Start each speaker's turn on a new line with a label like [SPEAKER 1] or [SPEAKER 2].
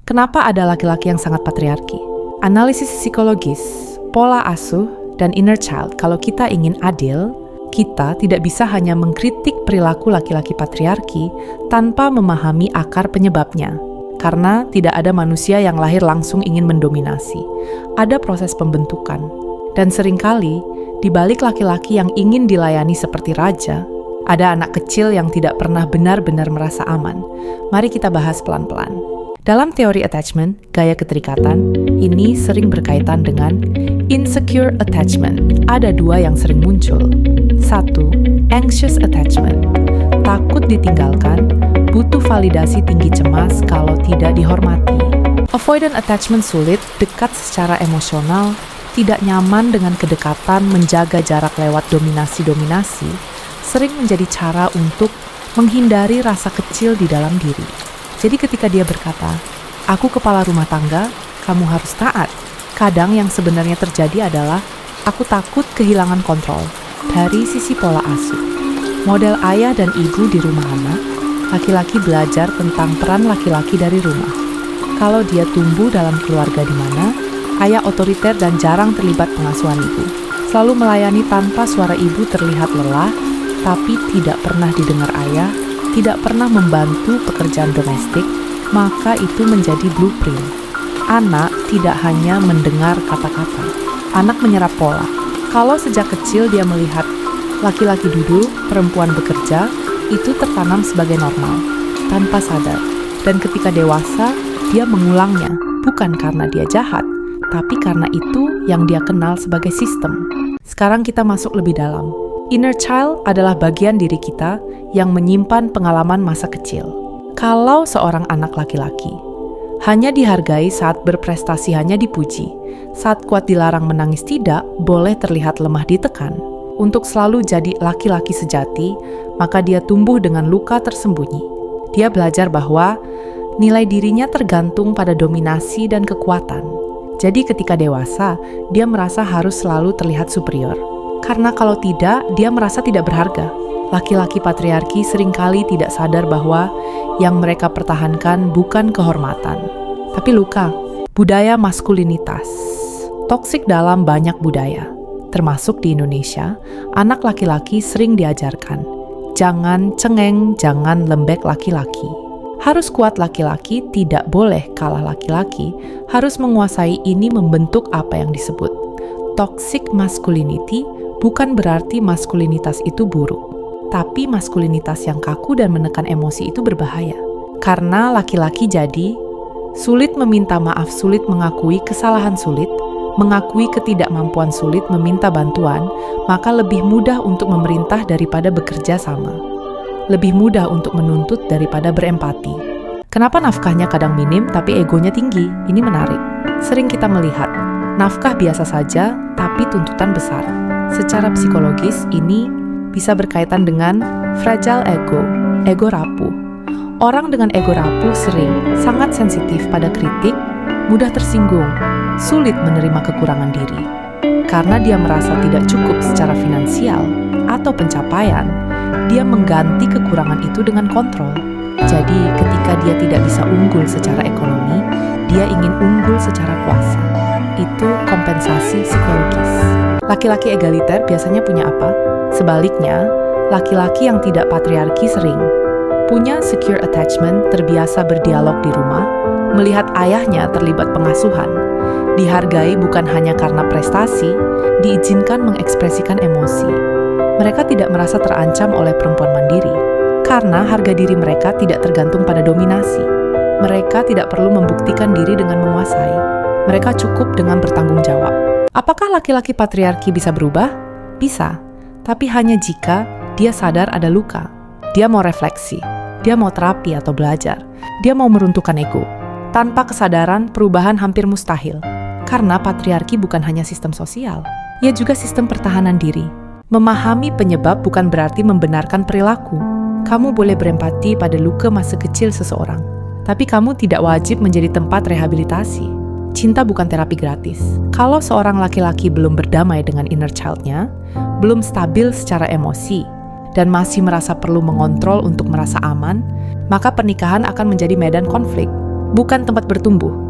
[SPEAKER 1] Kenapa ada laki-laki yang sangat patriarki? Analisis psikologis, pola asuh, dan inner child. Kalau kita ingin adil, kita tidak bisa hanya mengkritik perilaku laki-laki patriarki tanpa memahami akar penyebabnya. Karena tidak ada manusia yang lahir langsung ingin mendominasi. Ada proses pembentukan. Dan seringkali, di balik laki-laki yang ingin dilayani seperti raja, ada anak kecil yang tidak pernah benar-benar merasa aman. Mari kita bahas pelan-pelan. Dalam teori attachment, gaya keterikatan, ini sering berkaitan dengan insecure attachment. Ada dua yang sering muncul. 1. Anxious attachment. Takut ditinggalkan, butuh validasi tinggi cemas kalau tidak dihormati. Avoidant attachment sulit, dekat secara emosional, tidak nyaman dengan kedekatan, menjaga jarak lewat dominasi-dominasi, sering menjadi cara untuk menghindari rasa kecil di dalam diri. Jadi ketika dia berkata, aku kepala rumah tangga, kamu harus taat. Kadang yang sebenarnya terjadi adalah, aku takut kehilangan kontrol. Dari sisi pola asuh, model ayah dan ibu di rumah anak, laki-laki belajar tentang peran laki-laki dari rumah. Kalau dia tumbuh dalam keluarga di mana, ayah otoriter dan jarang terlibat pengasuhan ibu. Selalu melayani tanpa suara ibu terlihat lelah, tapi tidak pernah didengar ayah, tidak pernah membantu pekerjaan domestik, maka itu menjadi blueprint. Anak tidak hanya mendengar kata-kata, anak menyerap pola. Kalau sejak kecil dia melihat laki-laki duduk, perempuan bekerja, itu tertanam sebagai normal, tanpa sadar. Dan ketika dewasa, dia mengulangnya, bukan karena dia jahat, tapi karena itu yang dia kenal sebagai sistem. Sekarang kita masuk lebih dalam. Inner child adalah bagian diri kita yang menyimpan pengalaman masa kecil. Kalau seorang anak laki-laki hanya dihargai saat berprestasi, hanya dipuji, saat kuat dilarang, menangis tidak, boleh terlihat lemah ditekan. Untuk selalu jadi laki-laki sejati, maka dia tumbuh dengan luka tersembunyi. Dia belajar bahwa nilai dirinya tergantung pada dominasi dan kekuatan. Jadi ketika dewasa, dia merasa harus selalu terlihat superior. Karena kalau tidak, dia merasa tidak berharga. Laki-laki patriarki seringkali tidak sadar bahwa yang mereka pertahankan bukan kehormatan, tapi luka. Budaya maskulinitas. Toksik dalam banyak budaya, termasuk di Indonesia, anak laki-laki sering diajarkan, jangan cengeng, jangan lembek laki-laki. Harus kuat laki-laki, tidak boleh kalah laki-laki, harus menguasai. Ini membentuk apa yang disebut toxic masculinity. Bukan berarti maskulinitas itu buruk, tapi maskulinitas yang kaku dan menekan emosi itu berbahaya. Karena laki-laki jadi sulit meminta maaf, sulit mengakui kesalahan, sulit mengakui ketidakmampuan, sulit meminta bantuan, maka lebih mudah untuk memerintah daripada bekerja sama. Lebih mudah untuk menuntut daripada berempati. Kenapa nafkahnya kadang minim tapi egonya tinggi? Ini menarik. Sering kita melihat nafkah biasa saja tapi tuntutan besar. Secara psikologis, ini bisa berkaitan dengan fragile ego rapuh. Orang dengan ego rapuh sering sangat sensitif pada kritik, mudah tersinggung, sulit menerima kekurangan diri. Karena dia merasa tidak cukup secara finansial atau pencapaian, dia mengganti kekurangan itu dengan kontrol. Jadi, ketika dia tidak bisa unggul secara ekonomi, dia ingin unggul secara kuasa. Itu kompensasi psikologis. Laki-laki egaliter biasanya punya apa? Sebaliknya, laki-laki yang tidak patriarki sering punya secure attachment, terbiasa berdialog di rumah, melihat ayahnya terlibat pengasuhan, dihargai bukan hanya karena prestasi, diizinkan mengekspresikan emosi. Mereka tidak merasa terancam oleh perempuan mandiri, karena harga diri mereka tidak tergantung pada dominasi. Mereka tidak perlu membuktikan diri dengan menguasai. Mereka cukup dengan bertanggung jawab. Apakah laki-laki patriarki bisa berubah? Bisa, tapi hanya jika dia sadar ada luka. Dia mau refleksi, dia mau terapi atau belajar, dia mau meruntuhkan ego. Tanpa kesadaran, perubahan hampir mustahil. Karena patriarki bukan hanya sistem sosial, ia juga sistem pertahanan diri. Memahami penyebab bukan berarti membenarkan perilaku. Kamu boleh berempati pada luka masa kecil seseorang, tapi kamu tidak wajib menjadi tempat rehabilitasi. Cinta bukan terapi gratis. Kalau seorang laki-laki belum berdamai dengan inner child-nya, belum stabil secara emosi, dan masih merasa perlu mengontrol untuk merasa aman, maka pernikahan akan menjadi medan konflik. bukan tempat bertumbuh.